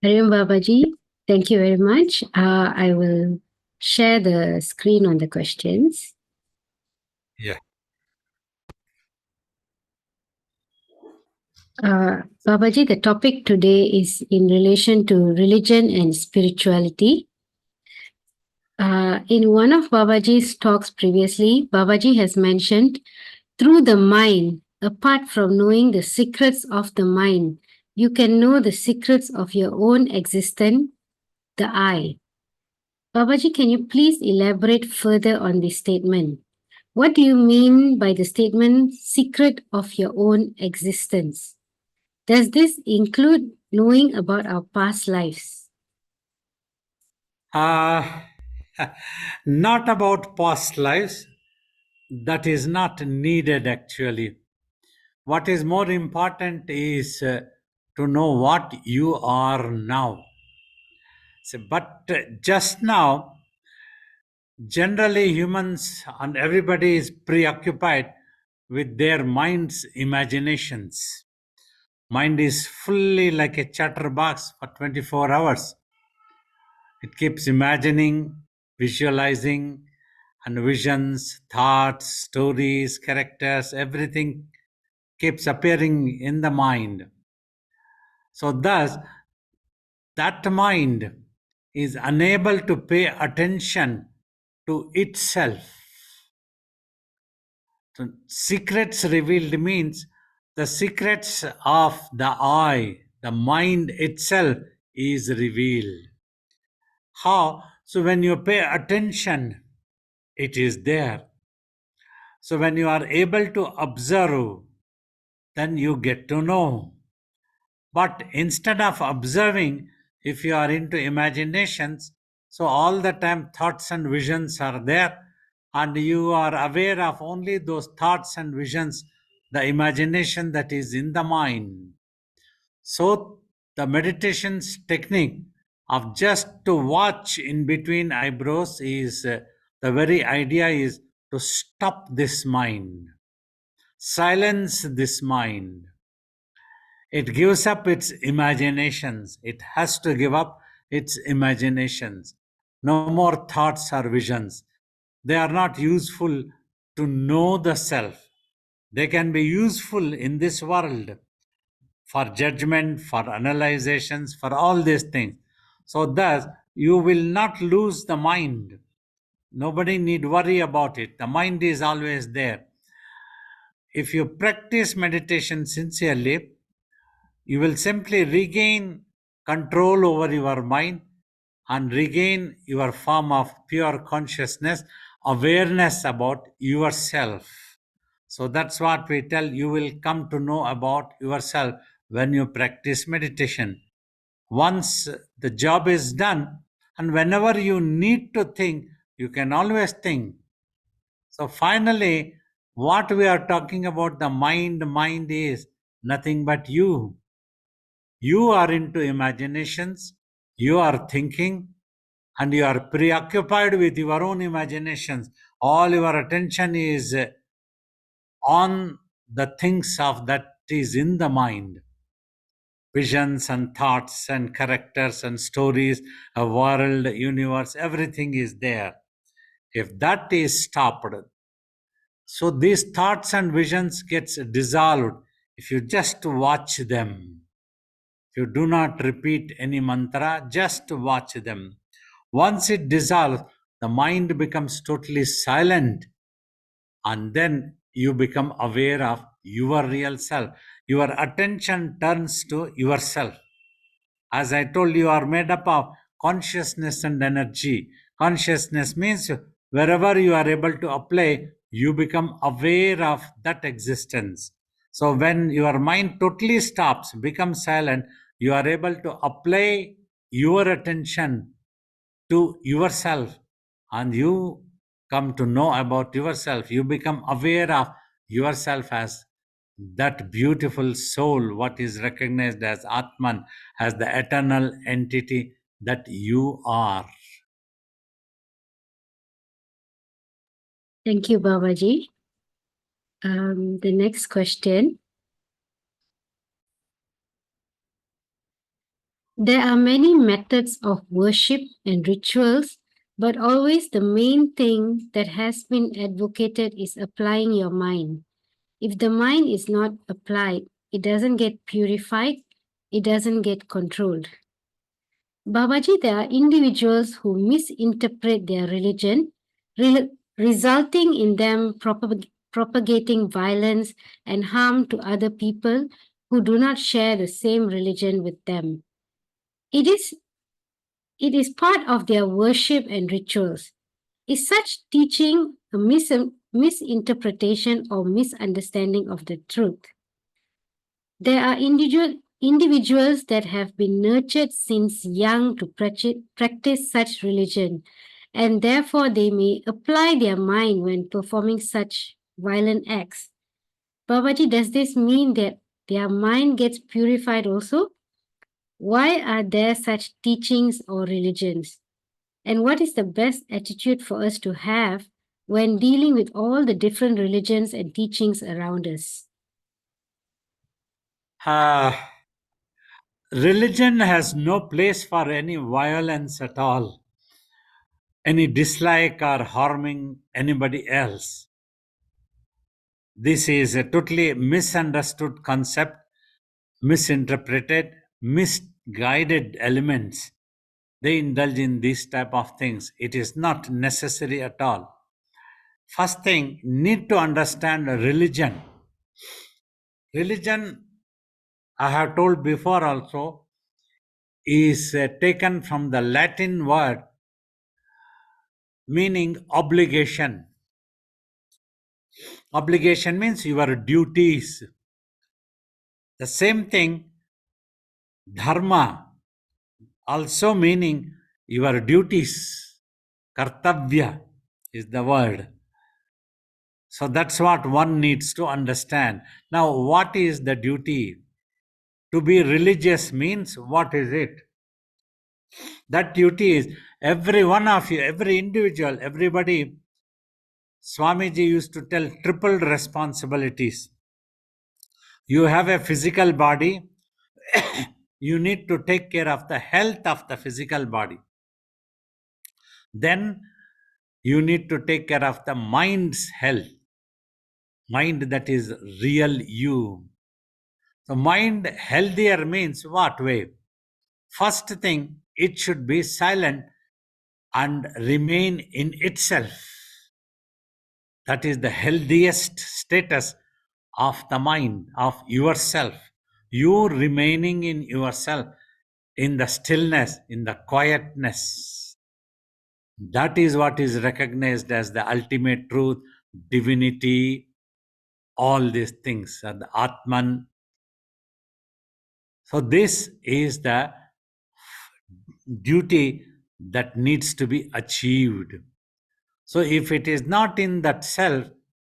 Hariom Babaji, thank you very much. I will share the screen on the questions. Yeah. Babaji, the topic today is in relation to religion and spirituality. In one of Babaji's talks previously, Babaji has mentioned through the mind, apart from knowing the secrets of the mind, you can know the secrets of your own existence, the I. Babaji, can you please elaborate further on this statement? What do you mean by the statement, secret of your own existence? Does this include knowing about our past lives? Uh, not about past lives. That is not needed actually. What is more important is to know what you are now. So, but just now, generally humans and everybody is preoccupied with their mind's imaginations. Mind is fully like a chatterbox for 24 hours. It keeps imagining, visualizing, and visions, thoughts, stories, characters, everything keeps appearing in the mind. So, thus, that mind is unable to pay attention to itself. So, secrets revealed means the secrets of the I, the mind itself, is revealed. How? So, when you pay attention, it is there. So, when you are able to observe, then you get to know. But instead of observing, if you are into imaginations, so all the time thoughts and visions are there, and you are aware of only those thoughts and visions, the imagination that is in the mind. So, the meditation's technique of just to watch in between eyebrows is the very idea is to stop this mind, silence this mind. It gives up its imaginations. It has to give up its imaginations. No more thoughts or visions. They are not useful to know the self. They can be useful in this world for judgment, for analyzations, for all these things. So, thus, you will not lose the mind. Nobody need worry about it. The mind is always there. If you practice meditation sincerely, you will simply regain control over your mind and regain your form of pure consciousness, awareness about yourself. So that's what we tell you will come to know about yourself when you practice meditation. Once the job is done, and whenever you need to think, you can always think. So finally, what we are talking about, the mind is nothing but you. You are into imaginations, you are thinking, and you are preoccupied with your own imaginations. All your attention is on the things of that is in the mind. Visions and thoughts and characters and stories, a world, universe, everything is there. If that is stopped, so these thoughts and visions gets dissolved if you just watch them. You do not repeat any mantra, just watch them. Once it dissolves, the mind becomes totally silent, and then you become aware of your real self. Your attention turns to yourself. As I told you, are made up of consciousness and energy. Consciousness means wherever you are able to apply, you become aware of that existence. So when your mind totally stops, becomes silent, you are able to apply your attention to yourself, and you come to know about yourself. You become aware of yourself as that beautiful soul, what is recognized as Atman, as the eternal entity that you are. Thank you, Babaji. The next question. There are many methods of worship and rituals, but always the main thing that has been advocated is applying your mind. If the mind is not applied, it doesn't get purified, it doesn't get controlled. Babaji, there are individuals who misinterpret their religion, resulting in them propagating violence and harm to other people who do not share the same religion with them. It is, it is part of their worship and rituals. Is such teaching a misinterpretation or misunderstanding of the truth? There are individuals that have been nurtured since young to practice such religion, and therefore they may apply their mind when performing such violent acts. Babaji, does this mean that their mind gets purified also? Why are there such teachings or religions? And what is the best attitude for us to have when dealing with all the different religions and teachings around us? Uh, Religion has no place for any violence at all, any dislike or harming anybody else. This is a totally misunderstood concept, misinterpreted, misguided elements. They indulge in these type of things. It is not necessary at all. First thing, need to understand religion. Religion, I have told before also, is taken from the Latin word meaning obligation. Obligation means your duties. The same thing, dharma, also meaning your duties. Kartavya is the word. So that's what one needs to understand. Now, what is the duty? To be religious means what is it? That duty is every one of you, every individual, everybody. Swamiji used to tell triple responsibilities. You have a physical body, you need to take care of the health of the physical body. Then you need to take care of the mind's health, mind that is real you. So, mind healthier means what way? First thing, it should be silent and remain in itself. That is the healthiest status of the mind, of yourself. You remaining in yourself, in the stillness, in the quietness. That is what is recognized as the ultimate truth, divinity, all these things are the Atman. So, this is the duty that needs to be achieved. So, if it is not in that self,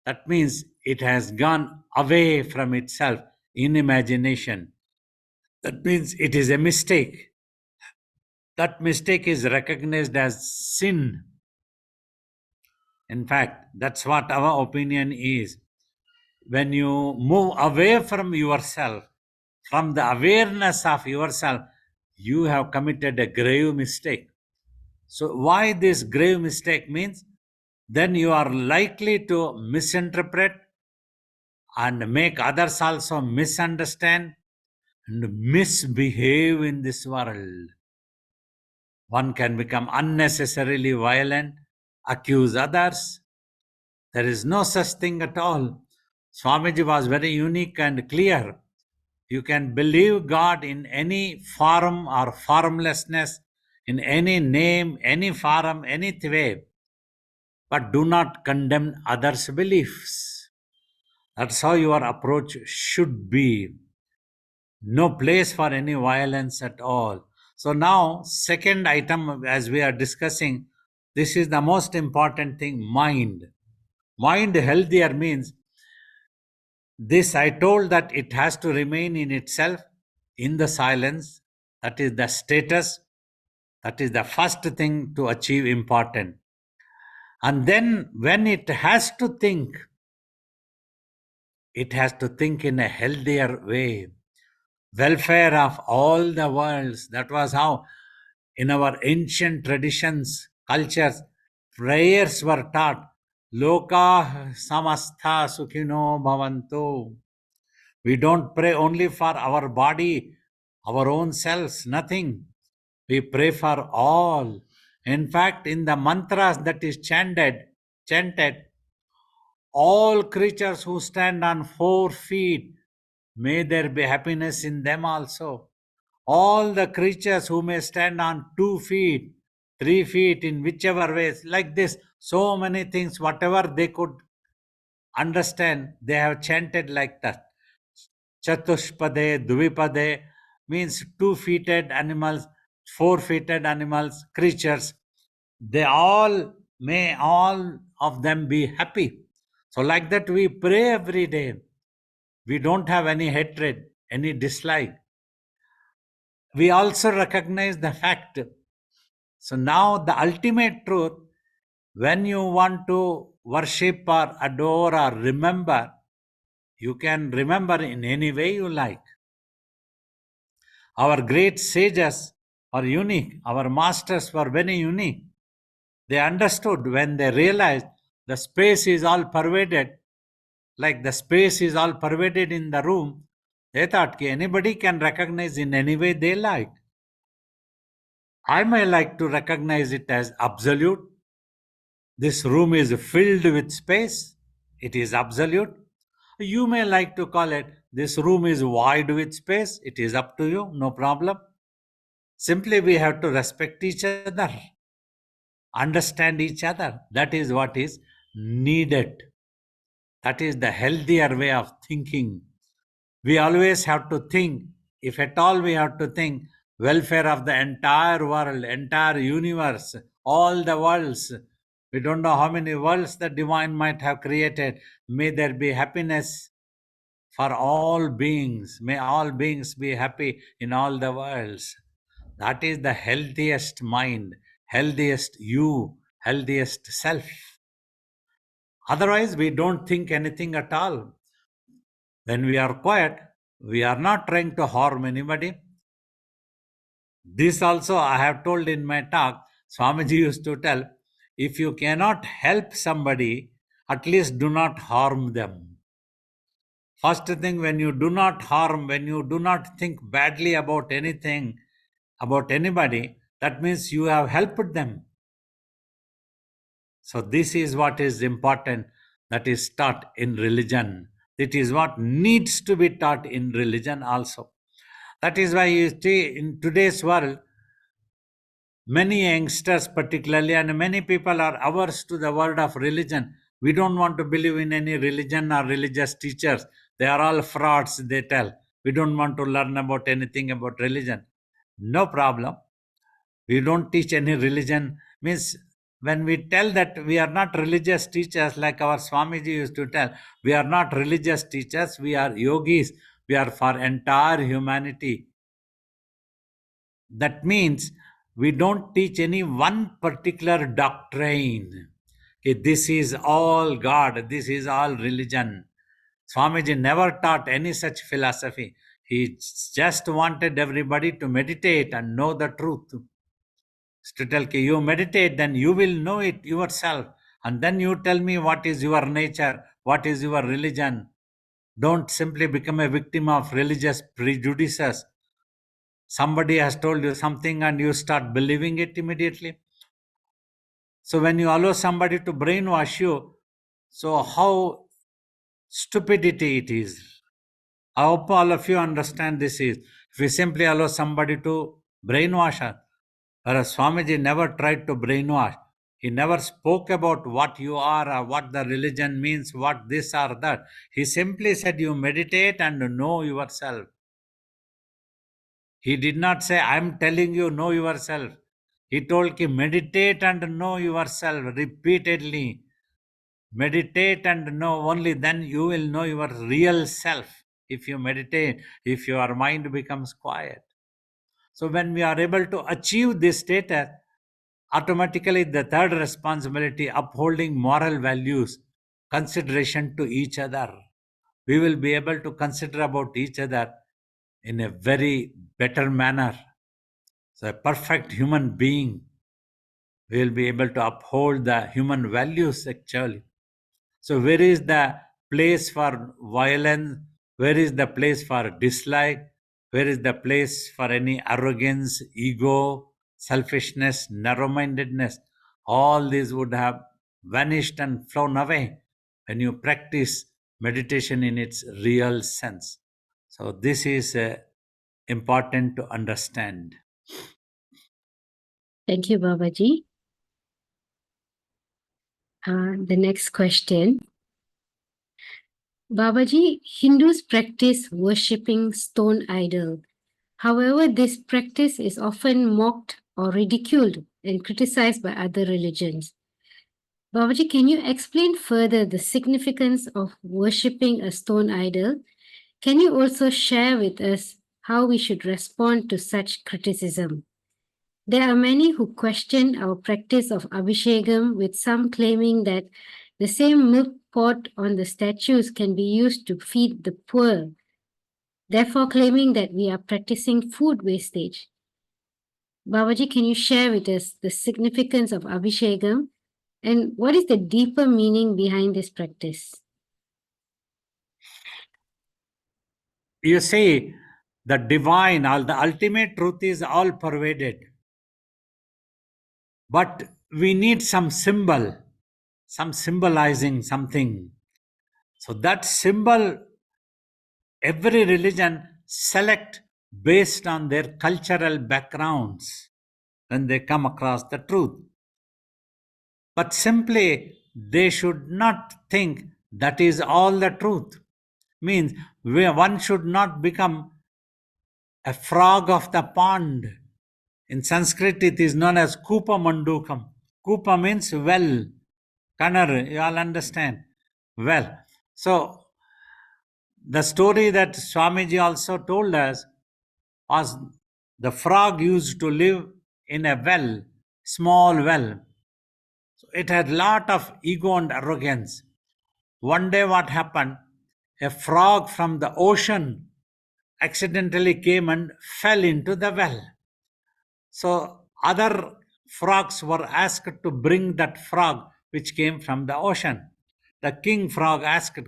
that means it has gone away from itself in imagination. That means it is a mistake. That mistake is recognized as sin. In fact, that's what our opinion is. When you move away from yourself, from the awareness of yourself, you have committed a grave mistake. So, why this grave mistake means? Then you are likely to misinterpret and make others also misunderstand and misbehave in this world. One can become unnecessarily violent, accuse others. There is no such thing at all. Swamiji was very unique and clear. You can believe God in any form or formlessness, in any name, any form, any way, but do not condemn others' beliefs. That's how your approach should be. No place for any violence at all. So now, second item as we are discussing, this is the most important thing, mind. Mind healthier means this I told that it has to remain in itself, in the silence. That is the status. That is the first thing to achieve important. And then when it has to think, it has to think in a healthier way. welfare of all the worlds. That was how, in our ancient traditions, cultures, prayers were taught. Loka samastha sukhino bhavantu. We don't pray only for our body, our own selves, nothing. We pray for all. In fact, in the mantras that is chanted, all creatures who stand on 4 feet, may there be happiness in them also. All the creatures who may stand on 2 feet, 3 feet, in whichever ways, like this, so many things, whatever they could understand, they have chanted like that. Chatushpade, Dvipade means 2 feeted animals, 4 feeted animals, creatures. They all, may all of them be happy. So, like that, we pray every day. We don't have any hatred, any dislike. We also recognize the fact. So, now the ultimate truth, when you want to worship or adore or remember, you can remember in any way you like. Our great sages are unique. Our masters were very unique. They understood when they realized the space is all pervaded, like the space is all pervaded in the room. They thought anybody can recognize in any way they like. I may like to recognize it as absolute. This room is filled with space. It is absolute. You may like to call it this room is wide with space. It is up to you, no problem. Simply we have to respect each other, understand each other. That is what is needed. That is the healthier way of thinking. We always have to think, if at all we have to think, welfare of the entire world, entire universe, all the worlds. We don't know how many worlds the divine might have created. May there be happiness for all beings. May all beings be happy in all the worlds. That is the healthiest mind, healthiest you, healthiest self. Otherwise, we don't think anything at all. When we are quiet, we are not trying to harm anybody. This also I have told in my talk. Swamiji used to tell, if you cannot help somebody, at least do not harm them. First thing, when you do not harm, when you do not think badly about anything, about anybody, that means you have helped them. So, this is what is important, that is taught in religion. It is what needs to be taught in religion also. That is why you see in today's world, many youngsters, particularly, and many people are averse to the word of religion. We don't want to believe in any religion or religious teachers. They are all frauds, they tell. We don't want to learn about anything about religion. No problem. We don't teach any religion. Means when we tell that we are not religious teachers, like our Swamiji used to tell, we are not religious teachers, we are yogis. We are for entire humanity. That means we don't teach any one particular doctrine. Okay, this is all God, this is all religion. Swamiji never taught any such philosophy. He just wanted everybody to meditate and know the truth. To tell you meditate, then you will know it yourself. And then you tell me what is your nature, what is your religion. Don't simply become a victim of religious prejudices. Somebody has told you something and you start believing it immediately. So when you allow somebody to brainwash you, so how stupidity it is. I hope all of you understand this is. If we simply allow somebody to brainwash us, whereas Swamiji never tried to brainwash. He never spoke about what you are or what the religion means, what this or that. He simply said, you meditate and know yourself. He did not say, I am telling you, know yourself. He told you, meditate and know yourself repeatedly. Meditate and know, only then you will know your real self. If you meditate, if your mind becomes quiet. So when we are able to achieve this status, automatically the third responsibility, upholding moral values, consideration to each other. We will be able to consider about each other. in a very better manner. So a perfect human being will be able to uphold the human values actually. So where is the place for violence? Where is the place for dislike? Where is the place for any arrogance, ego, selfishness, narrow-mindedness? All these would have vanished and flown away when you practice meditation in its real sense. So this is important to understand. Thank you, Babaji. The next question. Babaji, Hindus practice worshipping stone idol. However, this practice is often mocked or ridiculed and criticized by other religions. Babaji, can you explain further the significance of worshipping a stone idol? Can you also share with us how we should respond to such criticism? There are many who question our practice of Abhishekam, with some claiming that the same milk pot on the statues can be used to feed the poor, therefore claiming that we are practicing food wastage. Babaji, can you share with us the significance of Abhishekam and what is the deeper meaning behind this practice? You see, the divine, all the ultimate truth is all pervaded. But we need some symbol, some symbolizing something. So that symbol, every religion select based on their cultural backgrounds when they come across the truth. But simply, they should not think that is all the truth. Means one should not become a frog of the pond. In Sanskrit, it is known as Kupa Mandukam. Kupa means well. Kanar, you all understand? Well. So, the story that Swamiji also told us was the frog used to live in a well, small well. So it had lot of ego and arrogance. One day what happened? A frog from the ocean accidentally came and fell into the well. So other frogs were asked to bring that frog which came from the ocean. The king frog asked,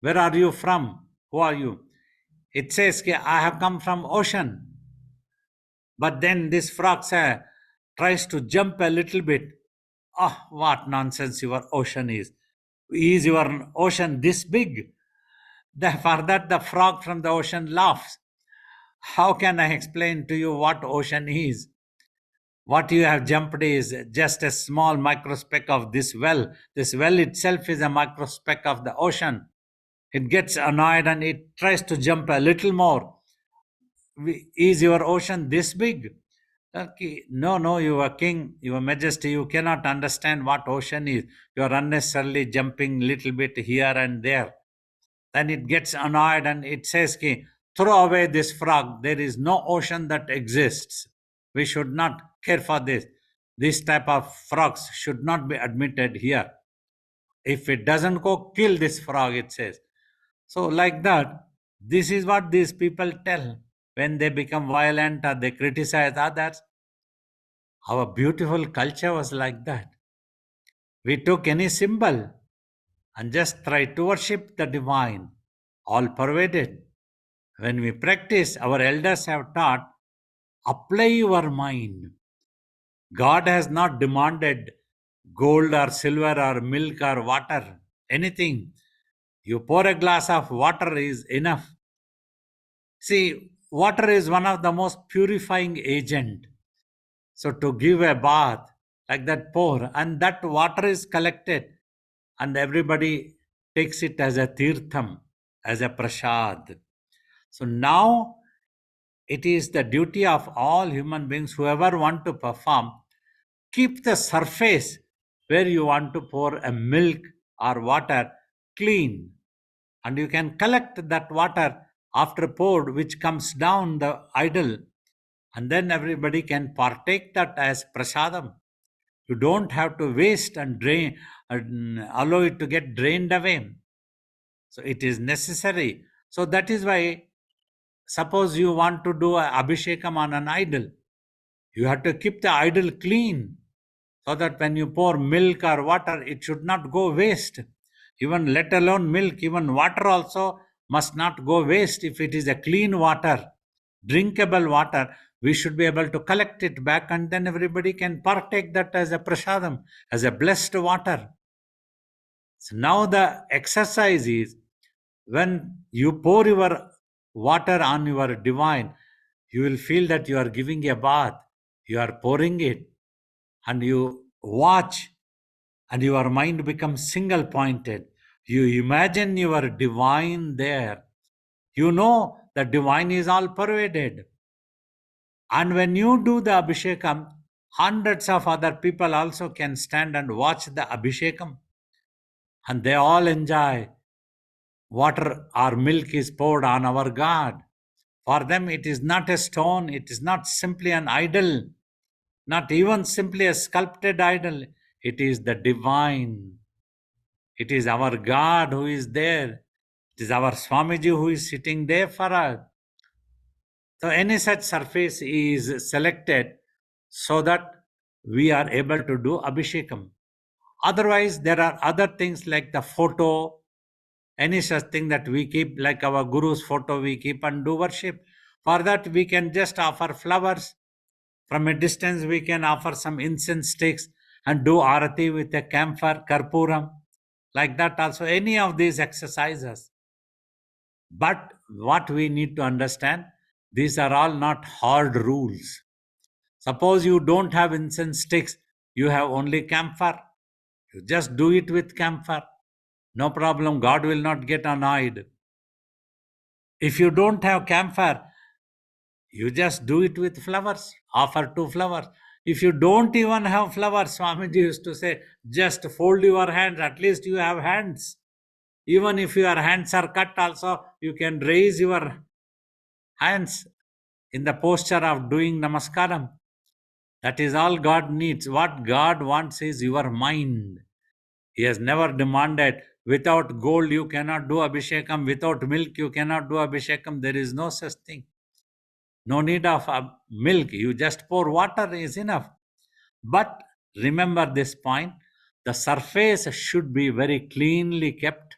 "Where are you from? Who are you?" It says, "I have come from ocean." But then this frog tries to jump a little bit. Oh, what nonsense your ocean is. Is your ocean this big? For that, the frog from the ocean laughs. How can I explain to you what ocean is? What you have jumped is just a small microspeck of this well. This well itself is a microspeck of the ocean. It gets annoyed and it tries to jump a little more. Is your ocean this big? Okay. No, no, your king, your majesty, you cannot understand what ocean is. You are unnecessarily jumping little bit here and there. Then it gets annoyed and it says, throw away this frog. There is no ocean that exists. We should not care for this. This type of frogs should not be admitted here. If it doesn't go, kill this frog, it says. So, like that, this is what these people tell when they become violent or they criticize others. Our beautiful culture was like that. We took any symbol and just tried to worship the divine, all pervaded. When we practice, our elders have taught, apply your mind. God has not demanded gold or silver or milk or water, anything. You pour a glass of water is enough. See, water is one of the most purifying agent. So to give a bath like that, pour, and that water is collected, and everybody takes it as a tirtham, as a prasad. So now it is the duty of all human beings, whoever want to perform, keep the surface where you want to pour a milk or water clean, and you can collect that water after poured, which comes down the idol, and then everybody can partake that as prasadam. You don't have to waste and drain and allow it to get drained away. So it is necessary. So that is why suppose you want to do a abhishekam on an idol, you have to keep the idol clean, so that when you pour milk or water, it should not go waste. Even let alone milk, even water also must not go waste. If it is a clean water, drinkable water, we should be able to collect it back, and then everybody can partake that as a prasadam, as a blessed water. So now the exercise is, when you pour your water on your divine, you will feel that you are giving a bath. You are pouring it, and you watch, and your mind becomes single pointed. You imagine your divine there. You know the divine is all pervaded. And when you do the abhishekam, hundreds of other people also can stand and watch the abhishekam, and they all enjoy. Water or milk is poured on our God. For them, it is not a stone, it is not simply an idol, not even simply a sculpted idol. It is the divine. It is our God who is there. It is our Swamiji who is sitting there for us. So, any such surface is selected so that we are able to do Abhishekam. Otherwise, there are other things like the photo, any such thing that we keep, like our Guru's photo, we keep and do worship. For that, we can just offer flowers. From a distance, we can offer some incense sticks and do arati with a camphor, karpuram, like that also, any of these exercises. But what we need to understand, these are all not hard rules. Suppose you don't have incense sticks, you have only camphor. You just do it with camphor. No problem, God will not get annoyed. If you don't have camphor, you just do it with flowers. Offer two flowers. If you don't even have flowers, Swamiji used to say, just fold your hands. At least you have hands. Even if your hands are cut, also you can raise your hands in the posture of doing namaskaram. That is all God needs. What God wants is your mind. He has never demanded, without gold you cannot do abhishekam, without milk you cannot do abhishekam. There is no such thing. No need of milk. You just pour water is enough. But remember this point, the surface should be very cleanly kept,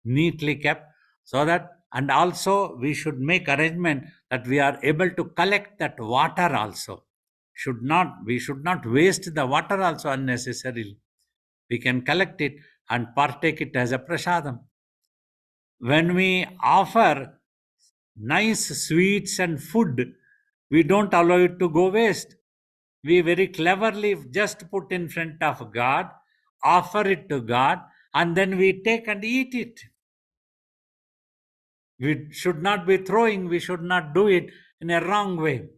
neatly kept, so that, and also we should make arrangement that we are able to collect that water also. We should not waste the water also unnecessarily. We can collect it and partake it as a prasadam. When we offer nice sweets and food, we don't allow it to go waste. We very cleverly just put in front of God, offer it to God, and then we take and eat it. We should not be throwing, we should not do it in a wrong way.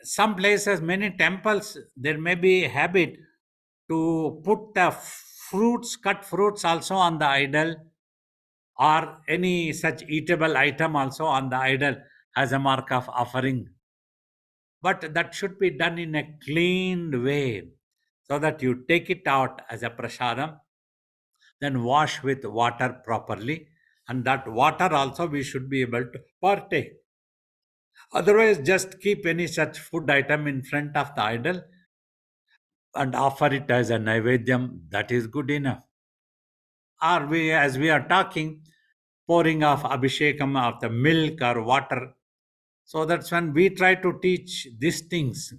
Some places, many temples, there may be a habit to put the fruits, cut fruits also on the idol, or any such eatable item also on the idol as a mark of offering. But that should be done in a clean way, so that you take it out as a prasadam, then wash with water properly, and that water also we should be able to partake. Otherwise, just keep any such food item in front of the idol and offer it as a naivedyam, that is good enough. Or we, as we are talking, pouring of abhishekam of the milk or water. So that's when we try to teach these things.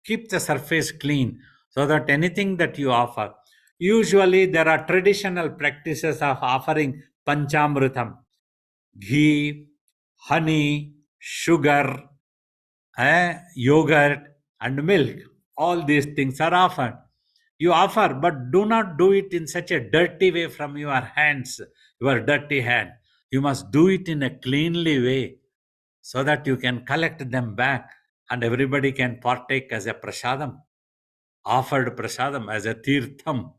Keep the surface clean so that anything that you offer. Usually there are traditional practices of offering panchamritam, ghee, honey, sugar, yogurt, and milk. All these things are offered. You offer, but do not do it in such a dirty way from your hands, your dirty hand. You must do it in a cleanly way so that you can collect them back and everybody can partake as a prasadam, offered prasadam as a tirtham.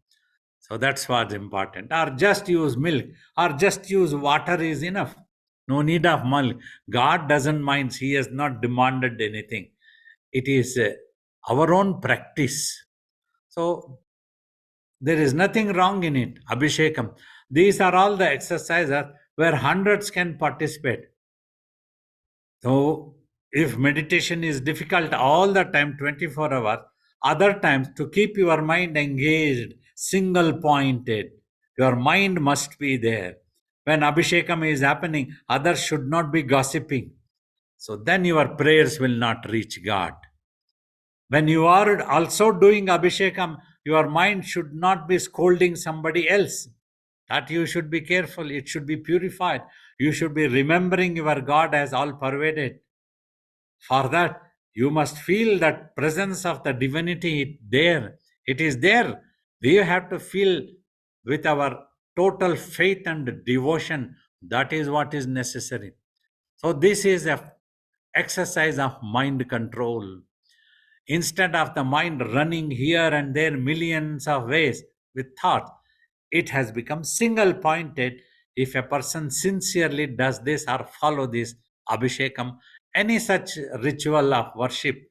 So that's what's important. Or just use milk, or just use water is enough. No need of milk. God doesn't mind. He has not demanded anything. It is our own practice. So there is nothing wrong in it. Abhishekam. These are all the exercises where hundreds can participate. So, if meditation is difficult all the time, 24 hours, other times to keep your mind engaged, single pointed, your mind must be there. When Abhishekam is happening, others should not be gossiping. So then your prayers will not reach God. When you are also doing Abhishekam, your mind should not be scolding somebody else. That you should be careful. It should be purified. You should be remembering your God as all pervaded. For that, you must feel that presence of the divinity there. It is there. We have to feel with our total faith and devotion. That is what is necessary. So this is a exercise of mind control. Instead of the mind running here and there millions of ways with thoughts, it has become single pointed. If a person sincerely does this or follow this abhishekam, any such ritual of worship,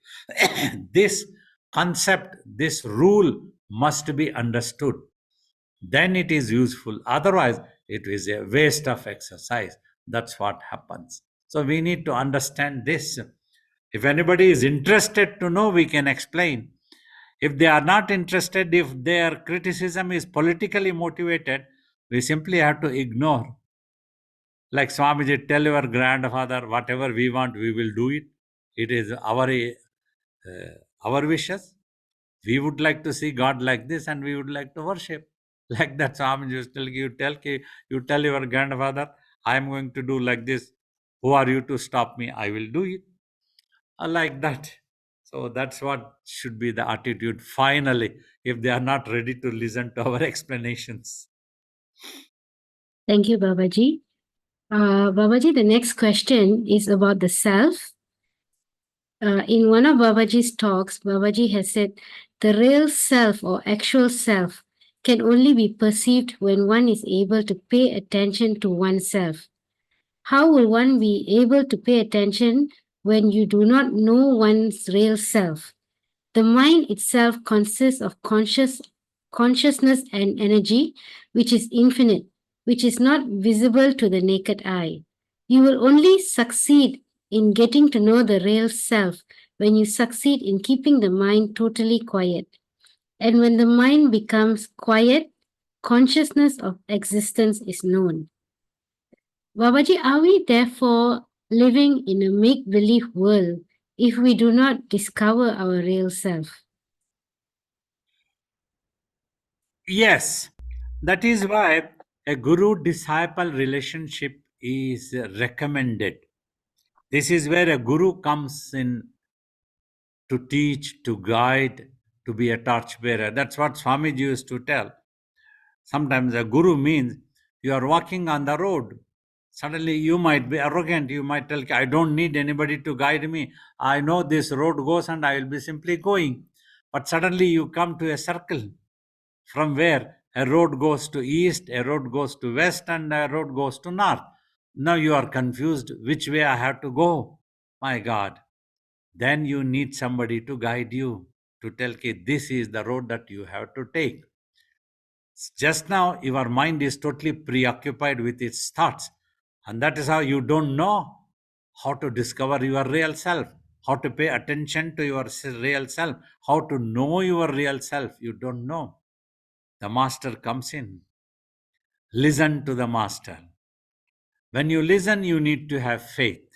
this concept, this rule must be understood. Then it is useful. Otherwise, it is a waste of exercise. That's what happens. So we need to understand this. If anybody is interested to know, we can explain. If they are not interested, if their criticism is politically motivated, we simply have to ignore. Like Swamiji, tell your grandfather, whatever we want, we will do it. It is our wishes. We would like to see God like this, and we would like to worship. Like that, Swamiji is telling you tell your grandfather, I am going to do like this. Who are you to stop me? I will do it. Like that. So that's what should be the attitude finally, if they are not ready to listen to our explanations. Thank you, Babaji. Babaji, the next question is about the self. In one of Babaji's talks, Babaji has said the real self or actual self can only be perceived when one is able to pay attention to oneself. How will one be able to pay attention when you do not know one's real self? The mind itself consists of consciousness and energy, which is infinite, which is not visible to the naked eye. You will only succeed in getting to know the real self when you succeed in keeping the mind totally quiet. And when the mind becomes quiet, consciousness of existence is known. Babaji, are we therefore living in a make believe world if we do not discover our real self? Yes, that is why a guru disciple relationship is recommended. This is where a guru comes in to teach, to guide, to be a torchbearer. That's what Swamiji used to tell. Sometimes a guru means you are walking on the road. Suddenly you might be arrogant. You might tell, I don't need anybody to guide me. I know this road goes and I will be simply going. But suddenly you come to a circle from where a road goes to east, a road goes to west, and a road goes to north. Now you are confused which way I have to go. My God. Then you need somebody to guide you, to tell, okay, this is the road that you have to take. Just now, your mind is totally preoccupied with its thoughts. And that is how you don't know how to discover your real self, how to pay attention to your real self, how to know your real self. You don't know. The master comes in. Listen to the master. When you listen, you need to have faith.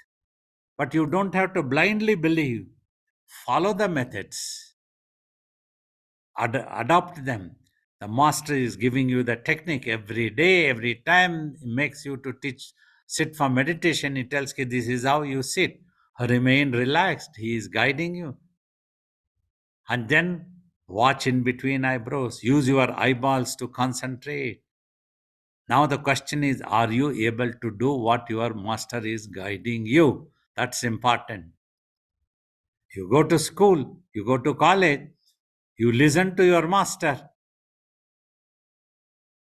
But you don't have to blindly believe. Follow the methods, adopt them. The master is giving you the technique every day, every time. He makes you to teach, sit for meditation. He tells you this is how you sit. Remain relaxed. He is guiding you. And then watch in between eyebrows. Use your eyeballs to concentrate. Now the question is, are you able to do what your master is guiding you? That's important. You go to school, you go to college, you listen to your master.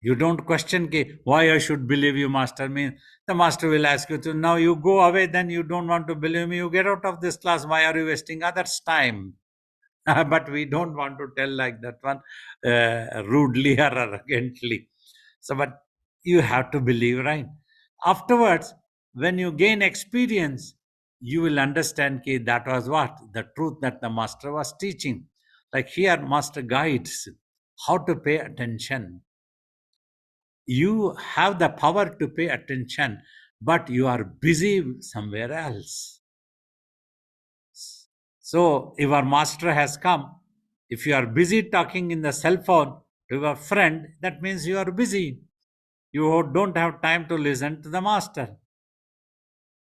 You don't question why I should believe you, master. Means the master will ask you to now you go away, then you don't want to believe me, you get out of this class. Why are you wasting others' time? But we don't want to tell like that one rudely or arrogantly. So, but you have to believe, right? Afterwards, when you gain experience, you will understand that was what the truth that the master was teaching. Like here, master guides how to pay attention. You have the power to pay attention, but you are busy somewhere else. So, your master has come. If you are busy talking in the cell phone to your friend, that means you are busy. You don't have time to listen to the master.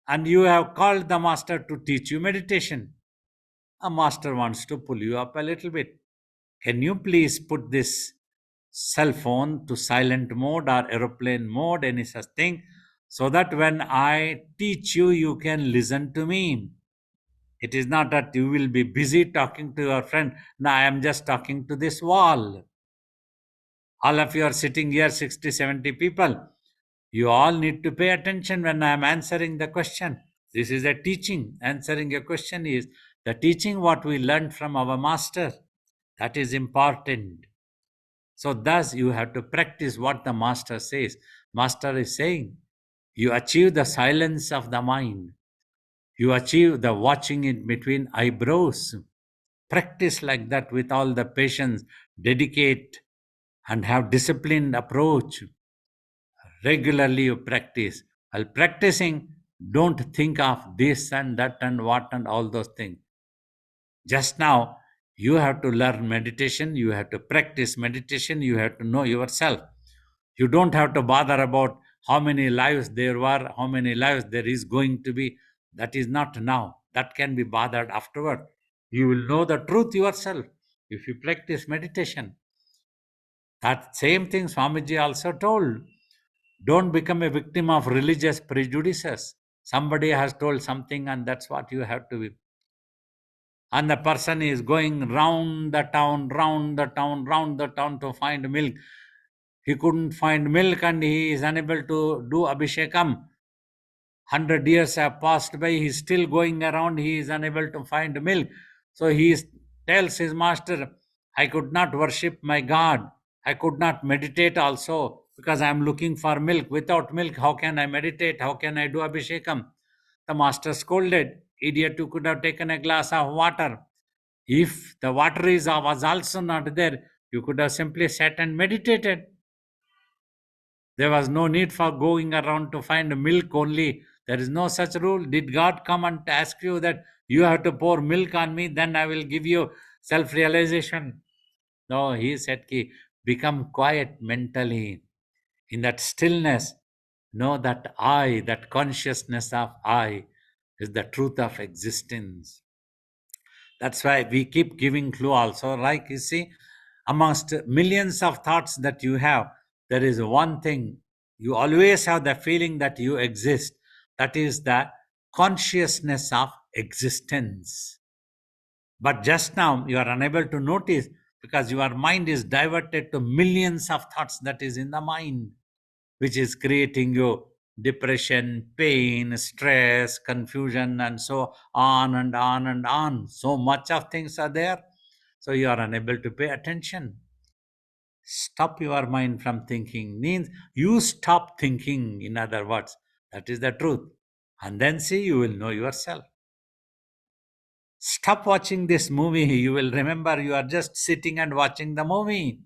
And you have called the master to teach you meditation. A master wants to pull you up a little bit. Can you please put this cell phone to silent mode or aeroplane mode, any such thing, so that when I teach you, you can listen to me? It is not that you will be busy talking to your friend. No, I am just talking to this wall. All of you are sitting here, 60, 70 people. You all need to pay attention when I am answering the question. This is a teaching. Answering a question is the teaching what we learned from our master. That is important. So, thus, you have to practice what the master says. Master is saying, you achieve the silence of the mind. You achieve the watching it between eyebrows. Practice like that with all the patience, dedicate and have disciplined approach. Regularly you practice. While practicing, don't think of this and that and what and all those things. Just now, you have to learn meditation, you have to practice meditation, you have to know yourself. You don't have to bother about how many lives there were, how many lives there is going to be. That is not now. That can be bothered afterward. You will know the truth yourself if you practice meditation. That same thing Swamiji also told. Don't become a victim of religious prejudices. Somebody has told something, and that's what you have to be. And the person is going round the town, round the town, round the town to find milk. He couldn't find milk and he is unable to do Abhishekam. 100 years have passed by, he is still going around, he is unable to find milk. So tells his master, I could not worship my God. I could not meditate also because I am looking for milk. Without milk, how can I meditate? How can I do Abhishekam? The master scolded, idiot, you could have taken a glass of water. If the water was also not there, you could have simply sat and meditated. There was no need for going around to find milk only. There is no such rule. Did God come and ask you that you have to pour milk on me, then I will give you self realization? No, he said, ki, become quiet mentally. In that stillness, know that I, that consciousness of I, is the truth of existence. That's why we keep giving clue also. Like you see, amongst millions of thoughts that you have, there is one thing. You always have the feeling that you exist. That is the consciousness of existence. But just now you are unable to notice because your mind is diverted to millions of thoughts that is in the mind, which is creating you depression, pain, stress, confusion, and so on and on and on. So much of things are there. So you are unable to pay attention. Stop your mind from thinking means you stop thinking, in other words. That is the truth. And then see, you will know yourself. Stop watching this movie. You will remember you are just sitting and watching the movie.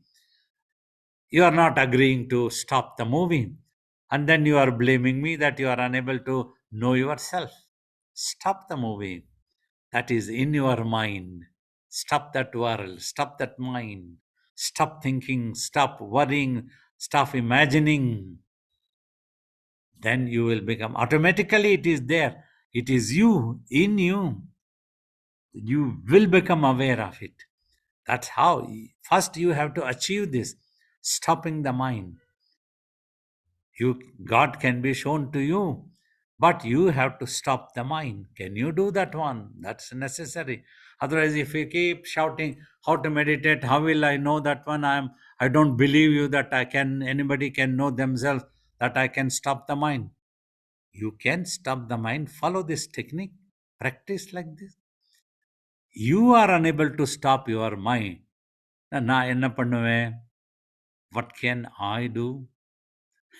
You are not agreeing to stop the movie. And then you are blaming me that you are unable to know yourself. Stop the movie. That is in your mind. Stop that world. Stop that mind. Stop thinking. Stop worrying. Stop imagining. Then you will become automatically, it is there. It is you, in you. You will become aware of it. That's how. First, you have to achieve this, stopping the mind. God can be shown to you, but you have to stop the mind. Can you do that one? That's necessary. Otherwise, if you keep shouting how to meditate, how will I know that one? I don't believe you that anybody can know themselves that I can stop the mind. You can stop the mind. Follow this technique. Practice like this. You are unable to stop your mind. நான் என்ன பண்ணுவேன்? What can I do?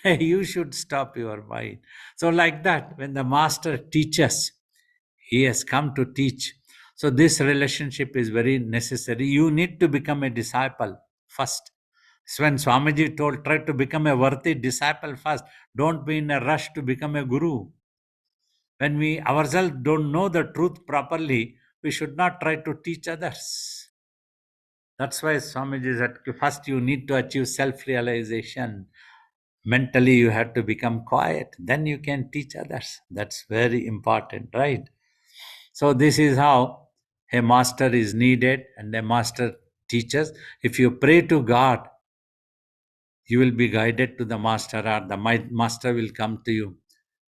You should stop your mind. So, like that, when the master teaches, He has come to teach. So this relationship is very necessary. You need to become a disciple first. So when Swamiji told, try to become a worthy disciple first. Don't be in a rush to become a guru. When we ourselves don't know the truth properly, we should not try to teach others. That's why Swamiji said, first you need to achieve self-realization. Mentally, you have to become quiet. Then you can teach others. That's very important, right? So this is how a master is needed and a master teaches. If you pray to God, you will be guided to the master, or the master will come to you.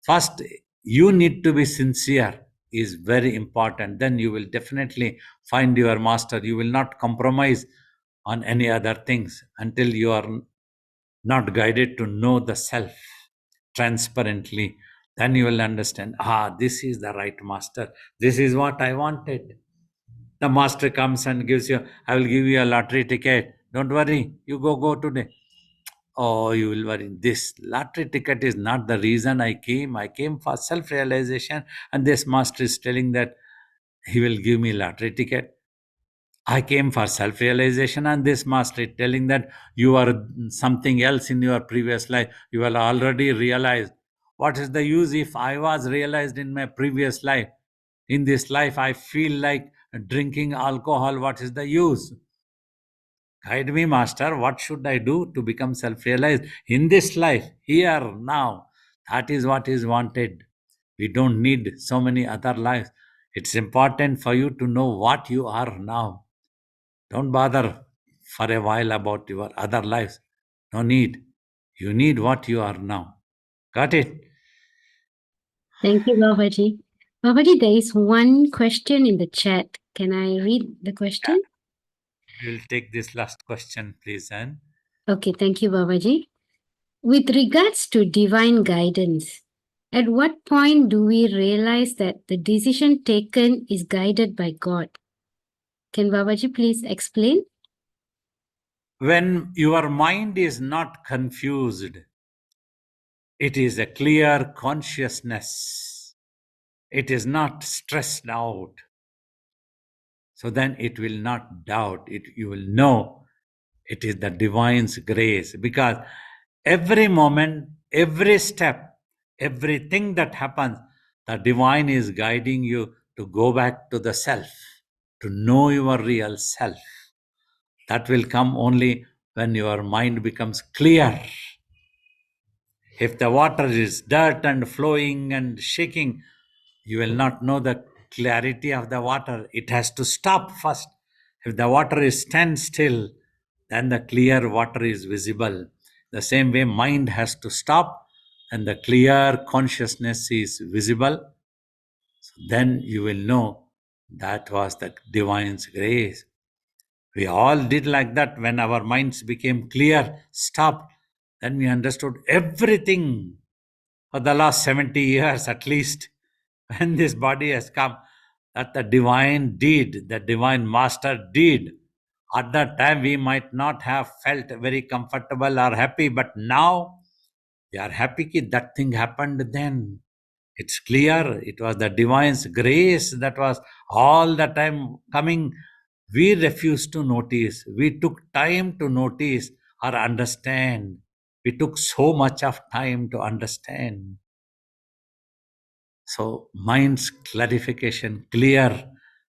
First, you need to be sincere is very important. Then you will definitely find your master. You will not compromise on any other things until you are not guided to know the self transparently. Then you will understand, this is the right master. This is what I wanted. The master comes and gives you, I will give you a lottery ticket. Don't worry, you go today. Oh, you will worry. This lottery ticket is not the reason I came. I came for self realization, and this master is telling that he will give me lottery ticket. I came for self realization, and this master is telling that you are something else in your previous life. You will already realized. What is the use if I was realized in my previous life? In this life, I feel like drinking alcohol. What is the use? Guide me, Master. What should I do to become self realized in this life, here, now? That is what is wanted. We don't need so many other lives. It's important for you to know what you are now. Don't bother for a while about your other lives. No need. You need what you are now. Got it? Thank you, Babaji. Babaji, there is one question in the chat. Can I read the question? We'll take this last question, please, Anne. Okay, thank you, Babaji. With regards to divine guidance, at what point do we realize that the decision taken is guided by God? Can Babaji please explain? When your mind is not confused, it is a clear consciousness. It is not stressed out. So then it will not doubt. You will know it is the divine's grace, because every moment, every step, everything that happens, the divine is guiding you to go back to the self, to know your real self. That will come only when your mind becomes clear. If the water is dirt and flowing and shaking, you will not know the clarity of the water. It has to stop first. If the water is stand still, then the clear water is visible. The same way, mind has to stop and the clear consciousness is visible. Then you will know that was the divine's grace. We all did like that when our minds became clear, stopped. Then we understood everything for the last 70 years at least, when this body has come, that the divine did, the divine master did. At that time, we might not have felt very comfortable or happy, but now we are happy that that thing happened then. It's clear it was the divine's grace that was all the time coming. We refused to notice. We took time to notice or understand. We took so much of time to understand. So, mind's clarification, clear,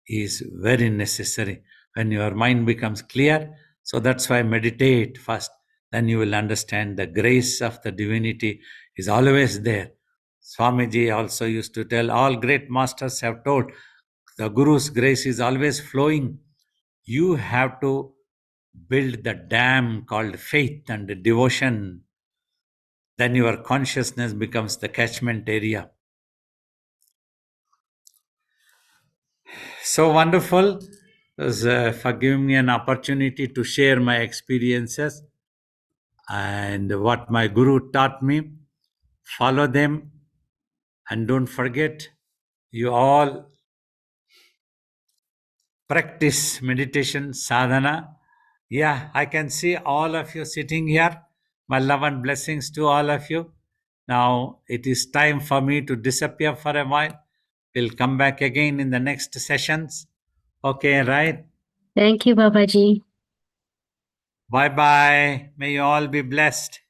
is very necessary. When your mind becomes clear, so that's why meditate first. Then you will understand the grace of the divinity is always there. Swamiji also used to tell, all great masters have told, the Guru's grace is always flowing. You have to build the dam called faith and devotion. Then your consciousness becomes the catchment area. So wonderful for giving me an opportunity to share my experiences and what my Guru taught me. Follow them and don't forget, you all practice meditation sadhana. Yeah, I can see all of you sitting here. My love and blessings to all of you. Now it is time for me to disappear for a while. We'll come back again in the next sessions. Okay, right? Thank you, Babaji. Bye bye. May you all be blessed.